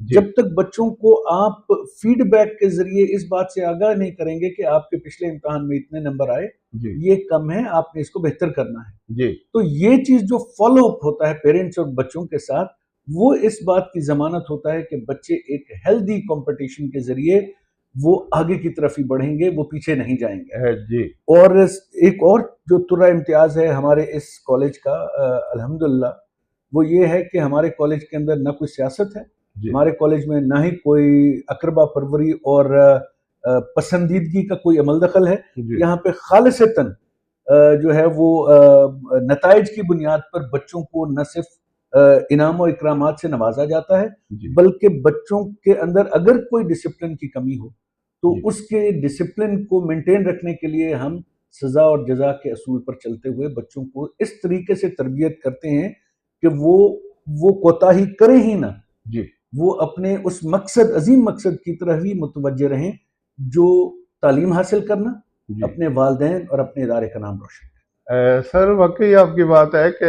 جب تک بچوں کو آپ فیڈ بیک کے ذریعے اس بات سے آگاہ نہیں کریں گے کہ آپ کے پچھلے امتحان میں اتنے نمبر آئے، یہ کم ہے، آپ نے اس کو بہتر کرنا ہے، تو یہ چیز جو فالو اپ ہوتا ہے پیرنٹس اور بچوں کے ساتھ، وہ اس بات کی ضمانت ہوتا ہے کہ بچے ایک ہیلدی کمپٹیشن کے ذریعے وہ آگے کی طرف ہی بڑھیں گے، وہ پیچھے نہیں جائیں گے۔ اور ایک اور جو ترا امتیاز ہے ہمارے اس کالج کا الحمدللہ، وہ یہ ہے کہ ہمارے کالج کے اندر نہ کوئی سیاست ہے، ہمارے کالج میں نہ ہی کوئی اقربا پروری اور پسندیدگی کا کوئی عمل دخل ہے، یہاں پہ خالصتاً جو ہے وہ نتائج کی بنیاد پر بچوں کو نہ صرف انعام و اکرامات سے نوازا جاتا ہے، بلکہ بچوں کے اندر اگر کوئی ڈسپلن کی کمی ہو تو اس کے ڈسپلن کو مینٹین رکھنے کے لیے ہم سزا اور جزا کے اصول پر چلتے ہوئے بچوں کو اس طریقے سے تربیت کرتے ہیں کہ وہ کوتاہی کریں ہی نہ، وہ اپنے اس مقصد، عظیم مقصد کی طرف ہی متوجہ رہیں جو تعلیم حاصل کرنا، اپنے والدین اور اپنے ادارے کا نام روشن کرنا۔ سر واقعی آپ کی بات ہے کہ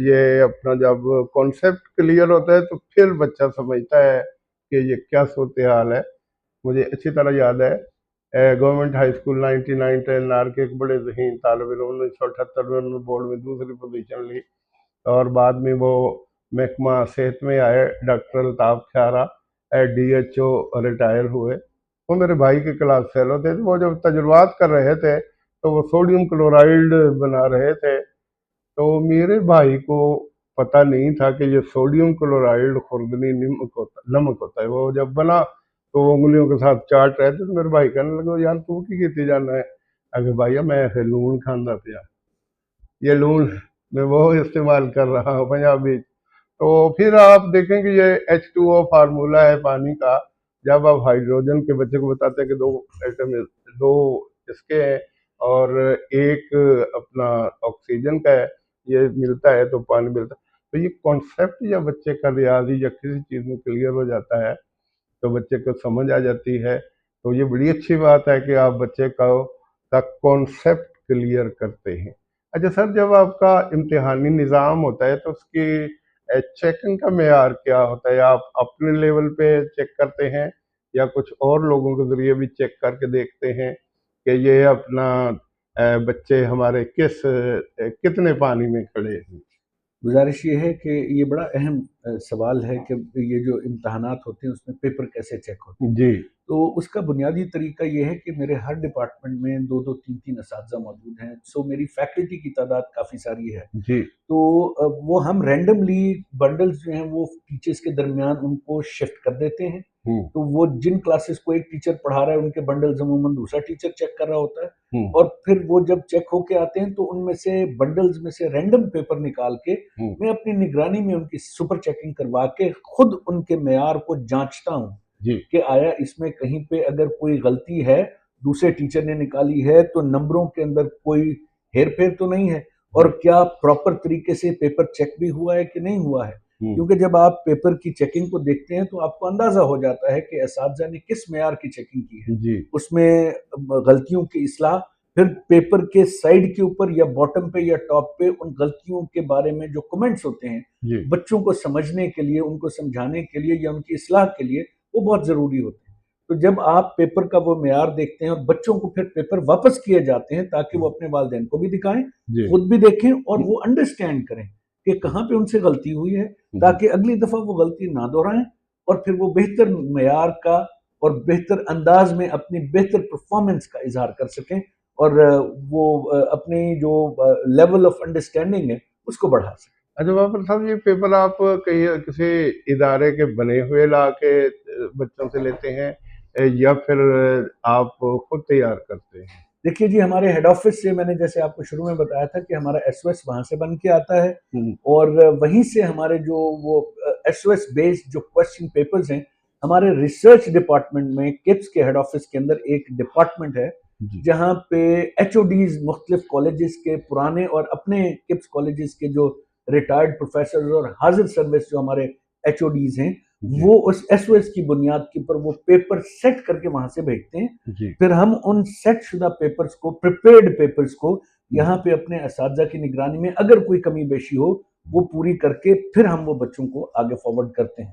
یہ اپنا جب کانسیپٹ کلیئر ہوتا ہے تو پھر بچہ سمجھتا ہے کہ یہ کیا صورتحال ہے۔ مجھے اچھی طرح یاد ہے گورنمنٹ ہائی اسکول 99 ٹیلنار کے ایک بڑے ذہین طالب علم 1978 میں انہوں نے بورڈ میں دوسری پوزیشن لی، اور بعد میں وہ محکمہ صحت میں آئے، ڈاکٹر الطاف کھیارا DHO ریٹائر ہوئے۔ وہ میرے بھائی کے کلاس فیلو تھے، وہ جب تجربات کر رہے تھے تو وہ سوڈیم کلورائڈ بنا رہے تھے، تو میرے بھائی کو پتہ نہیں تھا کہ یہ سوڈیم کلورائڈ خوردنی نمک ہوتا ہے۔ وہ جب بنا تو وہ انگلیوں کے ساتھ چاٹ رہے تھے، تو میرے بھائی کہنے لگے یار تو کی کیتی جانا ہے؟ اگر بھائی میں ایسے لون کھانا پیا، یہ لون میں وہ استعمال کر رہا ہوں پنجابی۔ تو پھر آپ دیکھیں کہ یہ H2O فارمولا ہے پانی کا، جب آپ ہائیڈروجن کے بچے کو بتاتے ہیں کہ دو ایٹم، دو اس کے ہیں اور ایک اپنا آکسیجن کا ہے، یہ ملتا ہے تو پانی ملتا ہے، تو یہ کانسیپٹ یا بچے کا ریاضی یا کسی چیز میں کلیئر ہو جاتا ہے تو بچے کو سمجھ آ جاتی ہے۔ تو یہ بڑی اچھی بات ہے کہ آپ بچے کا کانسیپٹ کلیئر کرتے ہیں۔ اچھا سر، جب آپ کا امتحانی نظام ہوتا ہے تو اس کی چیکنگ کا معیار کیا ہوتا ہے؟ آپ اپنے لیول پہ چیک کرتے ہیں یا کچھ اور لوگوں کے ذریعے بھی چیک کر کے دیکھتے ہیں کہ یہ اپنا بچے ہمارے کتنے پانی میں کھڑے ہیں؟ گزارش یہ ہے کہ یہ بڑا اہم سوال ہے کہ یہ جو امتحانات ہوتے ہیں اس میں پیپر کیسے چیک ہوتے ہیں۔ تو اس کا بنیادی طریقہ یہ ہے کہ میرے ہر ڈپارٹمنٹ میں 2 3 3 اساتذہ موجود ہیں، سو میری فیکلٹی کی تعداد کافی ساری ہے، تو وہ ہم رینڈملی بنڈلز جو ہیں وہ ٹیچرز کے درمیان ان کو شفٹ کر دیتے ہیں، تو وہ جن کلاسز کو ایک ٹیچر پڑھا رہا ہے ان کے بنڈلز عموماً دوسرا ٹیچر چیک کر رہا ہوتا ہے، اور پھر وہ جب چیک ہو کے آتے ہیں تو ان میں سے بنڈلز میں سے رینڈم پیپر نکال کے میں اپنی نگرانی میں ان کی سپر چیکنگ کروا کے خود ان کے معیار کو جانچتا ہوں کہ آیا اس میں کہیں پہ اگر کوئی غلطی ہے دوسرے ٹیچر نے نکالی ہے تو نمبروں کے اندر کوئی ہیر پھیر تو نہیں ہے، اور کیا پراپر طریقے سے پیپر چیک بھی ہوا ہے کہ نہیں ہوا ہے، کیونکہ جب آپ پیپر کی چیکنگ کو دیکھتے ہیں تو آپ کو اندازہ ہو جاتا ہے کہ اساتذہ نے کس معیار کی چیکنگ کی ہے، اس میں غلطیوں کی اصلاح، پھر پیپر کے سائیڈ کے اوپر یا باٹم پہ یا ٹاپ پہ ان غلطیوں کے بارے میں جو کمنٹس ہوتے ہیں بچوں کو سمجھنے کے لیے، ان کو سمجھانے کے لیے یا ان کی اصلاح کے لیے وہ بہت ضروری ہوتے ہیں۔ تو جب آپ پیپر کا وہ معیار دیکھتے ہیں اور بچوں کو پھر پیپر واپس کیے جاتے ہیں تاکہ وہ اپنے والدین کو بھی دکھائیں، خود بھی دیکھیں اور وہ انڈرسٹینڈ کریں کہ کہاں پہ ان سے غلطی ہوئی ہے، تاکہ اگلی دفعہ وہ غلطی نہ دہرائیں اور پھر وہ بہتر معیار کا اور بہتر انداز میں اپنی بہتر پرفارمنس کا اظہار کر سکیں اور وہ اپنی جو لیول آف انڈرسٹینڈنگ ہے اس کو بڑھا سکیں۔ اچھا وہاں صاحب، یہ پیپر آپ کسی ادارے کے بنے ہوئے لا کے بچوں سے لیتے ہیں یا پھر آپ خود تیار کرتے ہیں؟ دیکھیے جی، ہمارے ہیڈ آفس سے میں نے جیسے آپ کو شروع میں بتایا تھا کہ ہمارا SOS وہاں سے بن کے آتا ہے، اور وہیں سے ہمارے جو وہ SOS بیسڈ جو کوسچن پیپرز ہیں، ہمارے ریسرچ ڈپارٹمنٹ میں کپس کے ہیڈ آفس کے اندر ایک ڈپارٹمنٹ ہے جہاں پہ HODs مختلف کالجز کے پرانے اور اپنے کپس کالجز کے جو ریٹائرڈ پروفیسرز اور حاضر سروس جو ہمارے HODs ہیں وہ اس SOS کی بنیاد کے اوپر وہ پیپر سیٹ کر کے وہاں سے بھیجتے ہیں، پھر ہم ان سیٹ شدہ پیپرز کو، پریپیئرڈ پیپرز کو یہاں پہ اپنے اساتذہ کی نگرانی میں اگر کوئی کمی بیشی ہو وہ پوری کر کے پھر ہم وہ بچوں کو آگے فارورڈ کرتے ہیں۔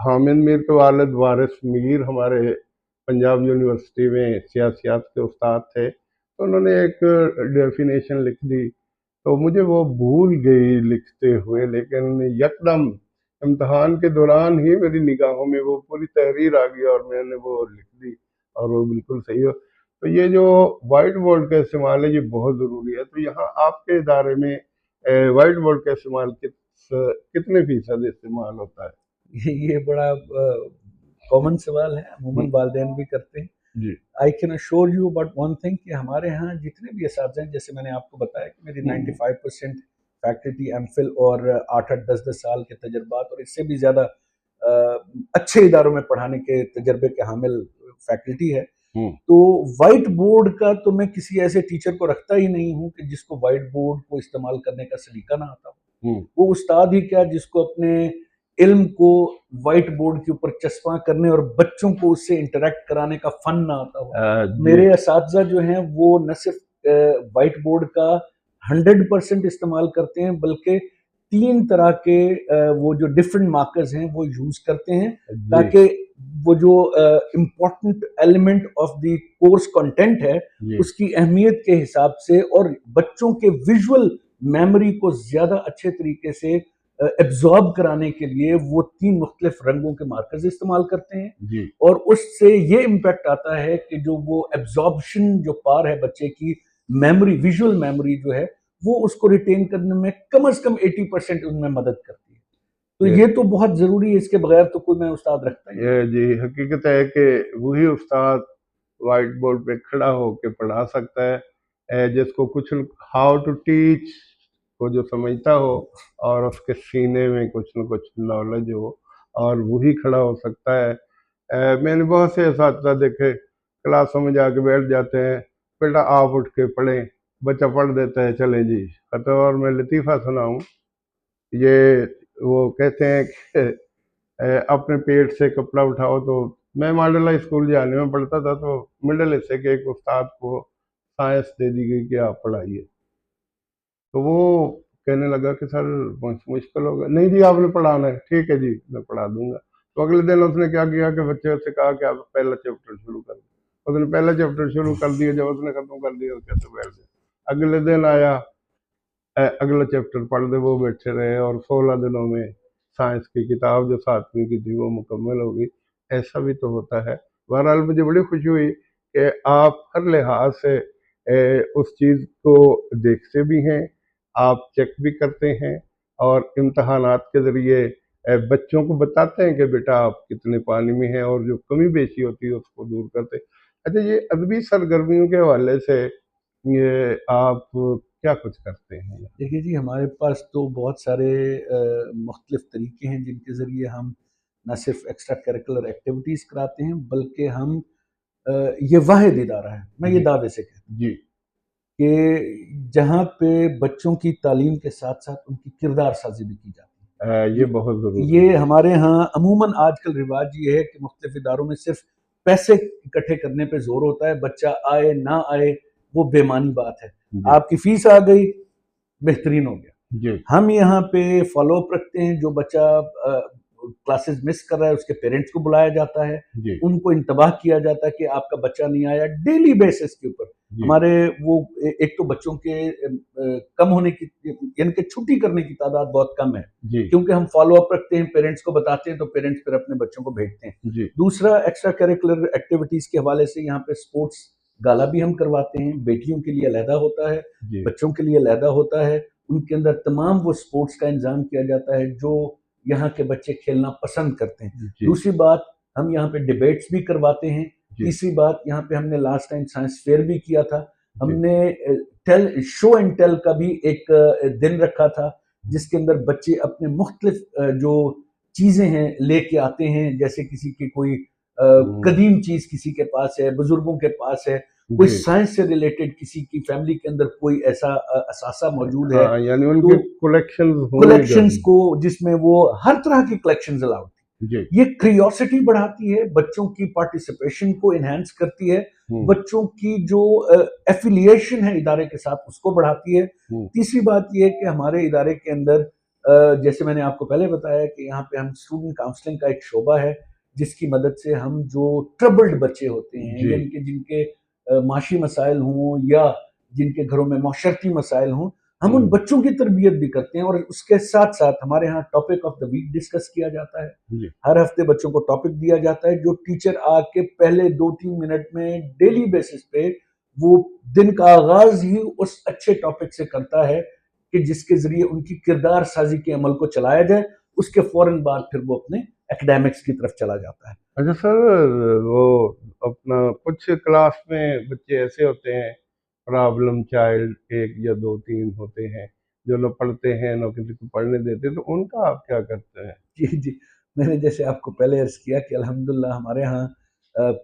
حامد میر کے والد وارث میر ہمارے پنجاب یونیورسٹی میں سیاسیات کے استاد تھے، تو انہوں نے ایک ڈیفینیشن لکھ دی، تو مجھے وہ بھول گئی لکھتے ہوئے، لیکن یکدم امتحان کے دوران ہی میری نگاہوں میں وہ پوری تحریر آ گئی اور میں نے وہ لکھ دی، اور وہ بالکل صحیح ہو۔ تو یہ جو وائٹ بورڈ کا استعمال ہے یہ بہت ضروری ہے۔ تو یہاں آپ کے ادارے میں وائٹ بورڈ کا استعمال کتنے فیصد استعمال ہوتا ہے؟ یہ بڑا کامن سوال ہے، عموماً والدین بھی کرتے ہیں۔ جی I can assure you about one thing کہ ہمارے ہاں جتنے بھی اساتذہ ہیں، جیسے میں نے آپ کو بتایا کہ میری 95% فیکلٹی ایم فل اور 8-10 سال کے تجربات اور اس سے بھی زیادہ اچھے اداروں میں پڑھانے کے تجربے کے حامل فیکلٹی ہے۔ تو وائٹ بورڈ کا تو میں کسی ایسے ٹیچر کو رکھتا ہی نہیں ہوں کہ جس کو وائٹ بورڈ کو استعمال کرنے کا سلیقہ نہ آتا ہو۔ وہ استاد ہی کیا جس کو اپنے علم کو وائٹ بورڈ کے اوپر چسپاں کرنے اور بچوں کو اس سے انٹریکٹ کرانے کا فن نہ آتا ہو۔ میرے اساتذہ جو ہیں وہ نہ صرف وائٹ بورڈ کا 100% استعمال کرتے ہیں، بلکہ 3 طرح کے وہ جو ڈفرنٹ مارکرز ہیں وہ یوز کرتے ہیں، تاکہ وہ جو important element of the course content ہے اس کی اہمیت کے حساب سے اور بچوں کے ویژول میموری کو زیادہ اچھے طریقے سے ایبزارب کرانے کے لیے وہ 3 مختلف رنگوں کے مارکرز استعمال کرتے ہیں، اور اس سے یہ امپیکٹ آتا ہے کہ جو وہ ایبزاربشن جو پار ہے بچے کی میموری، ویژول میموری جو ہے وہ اس کو ریٹین کرنے میں کم از کم 80% ان میں مدد کرتی ہے۔ تو یہ تو بہت ضروری ہے، اس کے بغیر تو کوئی میں استاد رکھتا ہے۔ جی حقیقت ہے کہ وہی استاد وائٹ بورڈ پہ کھڑا ہو کے پڑھا سکتا ہے جس کو کچھ ہاؤ ٹو ٹیچ کو جو سمجھتا ہو اور اس کے سینے میں کچھ نہ کچھ نالج ہو، اور وہی کھڑا ہو سکتا ہے۔ میں نے بہت سے اساتذہ دیکھے کلاسوں میں جا کے بیٹھ جاتے ہیں، بیٹا آپ اٹھ کے پڑھیں، بچہ پڑھ دیتا ہے، چلیں جی ختم۔ اور میں لطیفہ سناؤں، یہ وہ کہتے ہیں کہ اپنے پیٹ سے کپڑا اٹھاؤ، تو میں ماڈل ہائی اسکول جانے میں پڑھتا تھا، تو مڈل حصے کے ایک استاد کو سائنس دے دی گئی کہ آپ پڑھائیے، تو وہ کہنے لگا کہ سر مشکل ہوگا۔ نہیں جی آپ نے پڑھانا ہے، ٹھیک ہے جی میں پڑھا دوں گا۔ تو اگلے دن اس نے کیا کیا کہ بچے سے کہا کہ آپ پہلا چیپٹر شروع کر دیں۔ اس نے پہلا چیپٹر شروع کر دیا، جب اس نے ختم کر دیا کہتے بیٹھ گئے۔ اگلے دن آیا اگلا چیپٹر پڑھ دے، وہ بیٹھے رہے، اور 16 دنوں میں سائنس کی کتاب جو 7ویں کی تھی وہ مکمل ہوگی۔ ایسا بھی تو ہوتا ہے۔ بہرحال مجھے بڑی خوشی ہوئی کہ آپ ہر لحاظ سے اس چیز کو دیکھتے بھی ہیں، آپ چیک بھی کرتے ہیں، اور امتحانات کے ذریعے بچوں کو بتاتے ہیں کہ بیٹا آپ کتنے پانی میں ہیں، اور جو کمی بیشی ہوتی ہے اس کو دور کرتے ہیں۔ اچھا یہ ادبی سرگرمیوں کے حوالے سے یہ آپ کیا کچھ کرتے ہیں؟ دیکھیے جی ہمارے پاس تو بہت سارے مختلف طریقے ہیں جن کے ذریعے ہم نہ صرف ایکسٹرا کریکولر ایکٹیویٹیز کراتے ہیں، بلکہ ہم یہ واحد ادارہ ہے، میں یہ دعوے سے کہتا ہوں جی کہ جہاں پہ بچوں کی تعلیم کے ساتھ ساتھ ان کی کردار سازی بھی کی جاتی ہے۔ یہ بہت ضروری ہے۔ یہ ہمارے ہاں عموماً آج کل رواج یہ ہے کہ مختلف اداروں میں صرف پیسے اکٹھے کرنے پہ زور ہوتا ہے، بچہ آئے نہ آئے وہ بے معنی بات ہے۔ آپ کی فیس آ گئی، بہترین ہو گیا۔ ہم یہاں پہ فالو اپ رکھتے ہیں، جو بچہ کلاسز مس کر رہا ہے اس کے پیرنٹس کو بلایا جاتا ہے، ان کو انتباہ کیا جاتا ہے کہ آپ کا بچہ نہیں آیا، ڈیلی بیسس کے اوپر۔ ہمارے وہ ایک تو بچوں کے کم ہونے کی یعنی کہ چھٹی کرنے کی تعداد بہت کم ہے، کیونکہ ہم فالو اپ رکھتے ہیں، پیرنٹس کو بتاتے ہیں تو پیرنٹس پھر اپنے بچوں کو بھیجتے ہیں۔ دوسرا ایکسٹرا کریکولر ایکٹیویٹیز کے حوالے سے یہاں پہ سپورٹس گالا بھی ہم کرواتے ہیں، بیٹیوں کے لیے علیحدہ ہوتا ہے، بچوں کے لیے علیحدہ ہوتا ہے، ان کے اندر تمام وہ سپورٹس کا انتظام کیا جاتا ہے جو یہاں کے بچے کھیلنا پسند کرتے ہیں۔ دوسری بات ہم یہاں پہ ڈیبیٹس بھی کرواتے ہیں۔ تیسری بات یہاں پہ ہم نے لاسٹ ٹائم سائنس فیئر بھی کیا تھا، ہم نے شو اینڈ ٹیل کا بھی ایک دن رکھا تھا جس کے اندر بچے اپنے مختلف جو چیزیں ہیں لے کے آتے ہیں، جیسے کسی کی کوئی قدیم چیز کسی کے پاس ہے، بزرگوں کے پاس ہے، کوئی سائنس سے ریلیٹڈ کسی کی فیملی کے اندر کوئی ایسا اثاثہ موجود ہے، یعنی ان کی کلیکشنز کو جس میں وہ ہر طرح کی کلیکشنز الاؤڈ تھی۔ یہ کریوسٹی بڑھاتی ہے، بچوں کی پارٹیسپیشن کو انہینس کرتی ہے، بچوں کی جو ایفیلیشن ہے ادارے کے ساتھ اس کو بڑھاتی ہے۔ تیسری بات یہ ہے کہ ہمارے ادارے کے اندر جیسے میں نے آپ کو پہلے بتایا کہ یہاں پہ ہم اسٹوڈنٹ کاؤنسلنگ کا ایک شعبہ ہے جس کی مدد سے ہم جو ٹربلڈ بچے ہوتے ہیں جی یعنی کہ جن کے معاشی مسائل ہوں یا جن کے گھروں میں معاشرتی مسائل ہوں، ہم ان بچوں کی تربیت بھی کرتے ہیں، اور اس کے ساتھ ساتھ ہمارے ہاں topic of the week discuss کیا جاتا ہے۔ جی ہر ہفتے بچوں کو ٹاپک دیا جاتا ہے جو ٹیچر آ کے پہلے 2-3 منٹ میں ڈیلی بیسس پہ وہ دن کا آغاز ہی اس اچھے ٹاپک سے کرتا ہے کہ جس کے ذریعے ان کی کردار سازی کے عمل کو چلایا جائے، اس کے فوراً بعد پھر وہ اپنے اکیڈیمکس کی طرف چلا جاتا ہے۔ اچھا سر، وہ اپنا کچھ کلاس میں بچے ایسے ہوتے ہیں پرابلم چائلڈ، 1 یا 2 3 ہوتے ہیں جو نہ پڑھتے ہیں نہ کسی کو پڑھنے دیتے، تو ان کا آپ کیا کرتے ہیں؟ جی جی، میں نے جیسے آپ کو پہلے عرض کیا کہ الحمدللہ ہمارے ہاں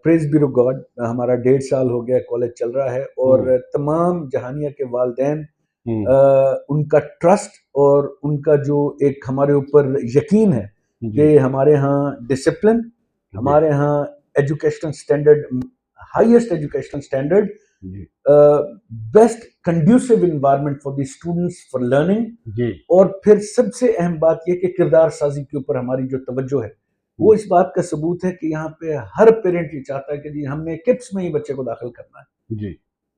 پریز بیرو گاڈ ہمارا 1.5 سال ہو گیا کالج چل رہا ہے، اور تمام جہانیہ کے والدین ان کا ٹرسٹ اور ان کا جو ایک ہمارے اوپر یقین ہے جی کہ ہمارے ہاں ڈسپلن، جی ہمارے ہاں educational standard, highest educational standard, جی best conducive environment for the students for learning, جی اور پھر سب سے اہم بات یہ کہ کردار سازی کے اوپر ہماری جو توجہ ہے وہ اس بات کا ثبوت ہے کہ یہاں پہ ہر پیرنٹ یہ چاہتا ہے کہ جی ہم نے کپس میں ہی بچے کو داخل کرنا ہے۔ جی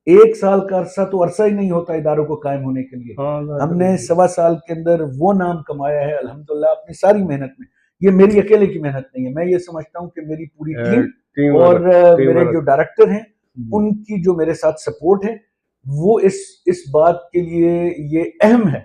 1 سال کا عرصہ تو عرصہ ہی نہیں ہوتا اداروں کو قائم ہونے کے لیے، ہاں ہم نے 1.25 سال کے اندر وہ نام کمایا ہے الحمدللہ اپنی ساری محنت میں۔ یہ میری اکیلے کی محنت نہیں ہے، میں یہ سمجھتا ہوں کہ میری پوری ٹیم ٹیم اور ورک، ٹیم میرے جو ورک۔ ڈائریکٹر ہیں جی ان کی جو میرے ساتھ سپورٹ ہے وہ اس بات کے لیے یہ اہم ہے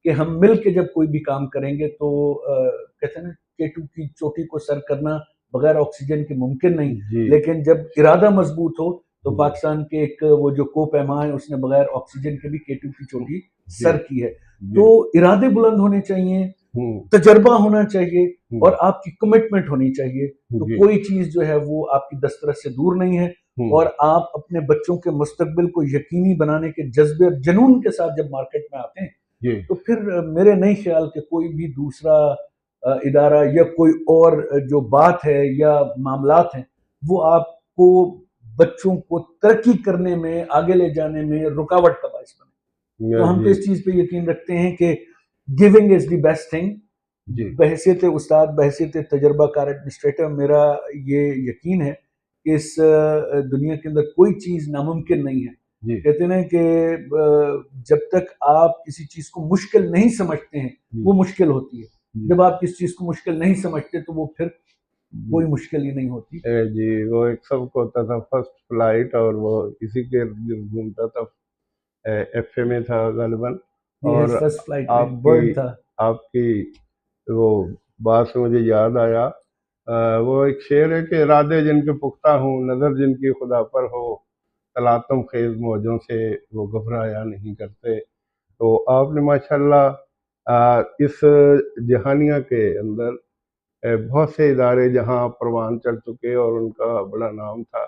کہ ہم مل کے جب کوئی بھی کام کریں گے تو کہتے ہیں نا کیٹو کی چوٹی کو سر کرنا بغیر آکسیجن کے ممکن نہیں، جی لیکن جب ارادہ مضبوط ہو تو جی پاکستان کے ایک وہ جو کو پیما ہے اس نے بغیر آکسیجن کے بھی کیٹو کی چوٹی جی سر کی ہے۔ جی تو ارادے بلند ہونے چاہیے، ہوں تجربہ ہونا چاہیے، ہوں اور آپ کی کمٹمنٹ ہونی چاہیے، تو جی کوئی چیز جو ہے وہ آپ کی دسترس سے دور نہیں ہے، ہوں اور آپ اپنے بچوں کے مستقبل کو یقینی بنانے کے جذبے اور جنون کے ساتھ جب مارکیٹ میں آتے ہیں جی تو پھر میرے نہیں خیال کہ کوئی بھی دوسرا ادارہ یا کوئی اور جو بات ہے یا معاملات ہیں وہ آپ کو بچوں کو ترقی کرنے میں، آگے لے جانے میں رکاوٹ کا باعث بنے۔ تو ہم تو جی اس چیز پہ یقین رکھتے ہیں کہ giving is the best thing. جی بحیثیت استاد، بحیثیت تجربہ کار ایڈمنسٹریٹر میرا یہ یقین ہے کہ اس دنیا کے اندر کوئی چیز ناممکن نہیں ہے۔ جی کہتے ہیں کہ جب تک آپ کسی چیز کو مشکل نہیں سمجھتے ہیں وہ مشکل ہوتی ہے، جی جب آپ کسی چیز کو مشکل نہیں سمجھتے تو وہ پھر جی کوئی مشکل ہی نہیں ہوتی۔ جی وہ ایک سب کو ہوتا تھا فرسٹ فلائٹ، اور وہ اسی کے ارد گرد گھومتا تھا، ایف اے میں تھا غالباً۔ یہ اور فرسٹ فلائٹ ایک آپ کی برڈ تھا۔ آپ کی وہ بات سے مجھے یاد آیا، وہ ایک شعر ہے کہ ارادے جن کے پختہ ہوں، نظر جن کی خدا پر ہو، تلاطم خیز موجوں سے وہ گھبرایا نہیں کرتے۔ تو آپ نے ماشاءاللہ اس جہانیہ کے اندر بہت سے ادارے جہاں پروان چڑھ چکے اور ان کا بڑا نام تھا،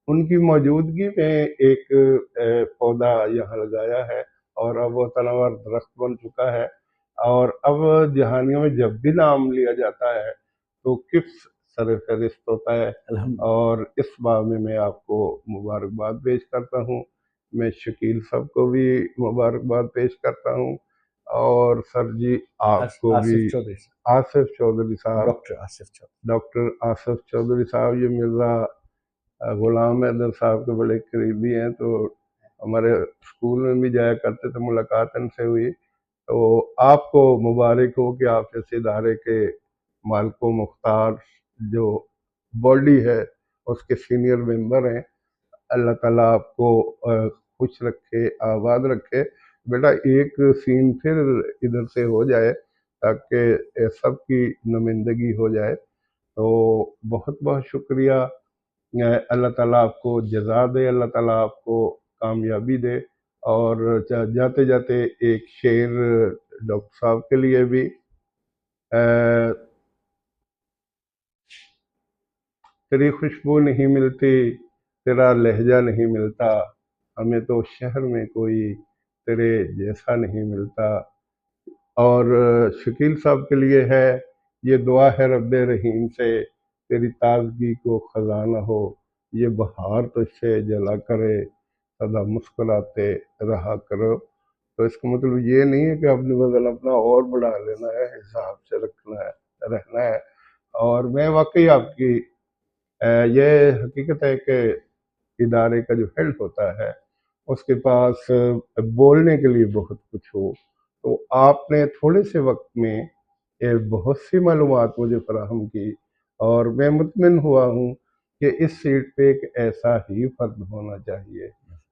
ان کی موجودگی میں ایک پودا یہاں لگایا ہے، اور اب وہ تناور درخت بن چکا ہے، اور اب جہانیوں میں جب بھی نام لیا جاتا ہے تو کس سر فہرست ہوتا ہے، الحمد اور اس باب میں آپ کو مبارکباد پیش کرتا ہوں۔ میں شکیل صاحب کو بھی مبارکباد پیش کرتا ہوں، اور سر جی آپ کو بھی، آصف چودھری صاحب، آصف چودھری صاحب، ڈاکٹر آصف چودھری۔ ڈاکٹر آصف چودھری صاحب، یہ مرزا غلام حیدر صاحب کے بڑے قریبی ہیں، تو ہمارے اسکول میں بھی جایا کرتے تھے، ملاقات ان سے ہوئی۔ تو آپ کو مبارک ہو کہ آپ اس ادارے کے مالک و مختار جو باڈی ہے اس کے سینئر ممبر ہیں۔ اللہ تعالیٰ آپ کو خوش رکھے، آباد رکھے۔ بیٹا ایک سین پھر ادھر سے ہو جائے تاکہ سب کی نمائندگی ہو جائے۔ تو بہت بہت شکریہ، اللہ تعالیٰ آپ کو جزا دے، اللہ تعالیٰ آپ کو کامیابی دے۔ اور جاتے جاتے ایک شعر ڈاکٹر صاحب کے لیے بھی، تیری خوشبو نہیں ملتی، تیرا لہجہ نہیں ملتا، ہمیں تو شہر میں کوئی تیرے جیسا نہیں ملتا۔ اور شکیل صاحب کے لیے ہے، یہ دعا ہے رب رحیم سے، تیری تازگی کو خزانہ ہو، یہ بہار تجھ سے جلا کرے، سدا مسکراتے رہا کرو۔ تو اس کا مطلب یہ نہیں ہے کہ اپنے وزن اپنا اور بڑھا لینا ہے، حساب سے رہنا ہے۔ اور میں واقعی آپ کی یہ حقیقت ہے کہ ادارے کا جو ہیڈ ہوتا ہے اس کے پاس بولنے کے لیے بہت کچھ ہو، تو آپ نے تھوڑے سے وقت میں یہ بہت سی معلومات مجھے فراہم کی، اور میں مطمئن ہوا ہوں کہ اس سیٹ پہ ایک ایسا ہی فرد ہونا چاہیے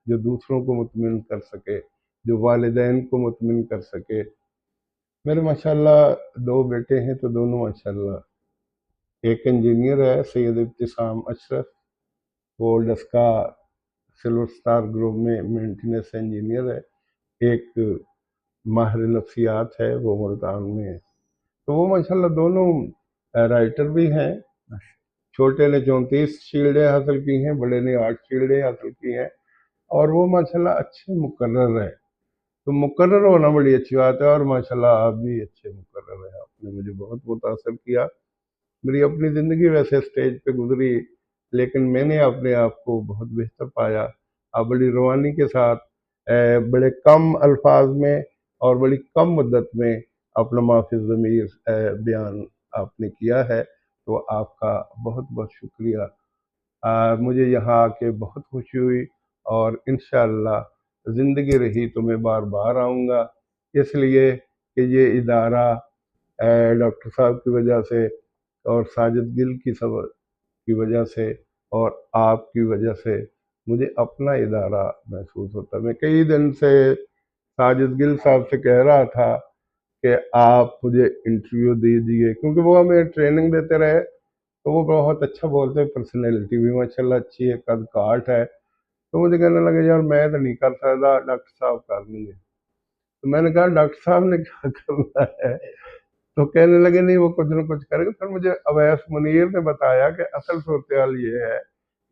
جو دوسروں کو مطمئن کر سکے، جو والدین کو مطمئن کر سکے۔ میرے ماشاءاللہ 2 بیٹے ہیں، تو دونوں ماشاءاللہ، ایک انجینئر ہے سید ابتسام اشرف، وہ ڈسکا سلور سٹار گروپ میں مینٹیننس انجینئر ہے، ایک ماہر نفسیات ہے، وہ ملتان میں ہے۔ تو وہ ماشاءاللہ دونوں رائٹر بھی ہیں۔ چھوٹے نے 34 شیلڈیں حاصل کی ہیں، بڑے نے 8 شیلڈیں حاصل کی ہیں، اور وہ ماشاءاللہ اچھے مقرر ہے۔ تو مقرر ہونا بڑی اچھی بات ہے، اور ماشاءاللہ آپ بھی اچھے مقرر ہیں، آپ نے مجھے بہت متاثر کیا۔ میری اپنی زندگی ویسے اسٹیج پہ گزری، لیکن میں نے اپنے آپ کو بہت بہتر پایا۔ آپ بڑی روانی کے ساتھ بڑے کم الفاظ میں اور بڑی کم مدت میں اپنا معافی ضمیر بیان آپ نے کیا ہے، تو آپ کا بہت بہت شکریہ۔ مجھے یہاں آ کے بہت خوشی ہوئی، اور انشاءاللہ زندگی رہی تو میں بار بار آؤں گا، اس لیے کہ یہ ادارہ ڈاکٹر صاحب کی وجہ سے اور ساجد گل کی وجہ سے اور آپ کی وجہ سے مجھے اپنا ادارہ محسوس ہوتا ہے۔ میں کئی دن سے ساجد گل صاحب سے کہہ رہا تھا کہ آپ مجھے انٹرویو دیجیے، کیونکہ وہ ہمیں ٹریننگ دیتے رہے، تو وہ بہت اچھا بولتے ہیں، پرسنالٹی بھی ماشاءاللہ اچھی ہے، قد کاٹ ہے۔ تو مجھے کہنے لگے یار میں تو نہیں کر سکتا، ڈاکٹر صاحب کر لیں گے۔ تو میں نے کہا ڈاکٹر صاحب نے کیا کرنا ہے؟ تو کہنے لگے نہیں وہ کچھ نہ کچھ کرے گا۔ پھر مجھے اویس منیر نے بتایا کہ اصل صورتحال یہ ہے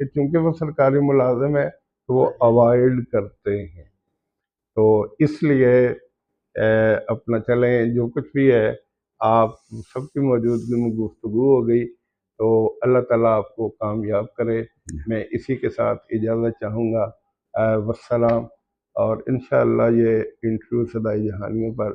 کہ چونکہ وہ سرکاری ملازم ہے تو وہ اوائڈ کرتے ہیں، تو اس لیے اپنا چلیں، جو کچھ بھی ہے آپ سب کی موجودگی میں گفتگو ہو گئی، تو اللہ تعالیٰ آپ کو کامیاب کرے۔ میں اسی کے ساتھ اجازت چاہوں گا، والسلام۔ اور انشاءاللہ یہ انٹرویو صدائے جہانیوں پر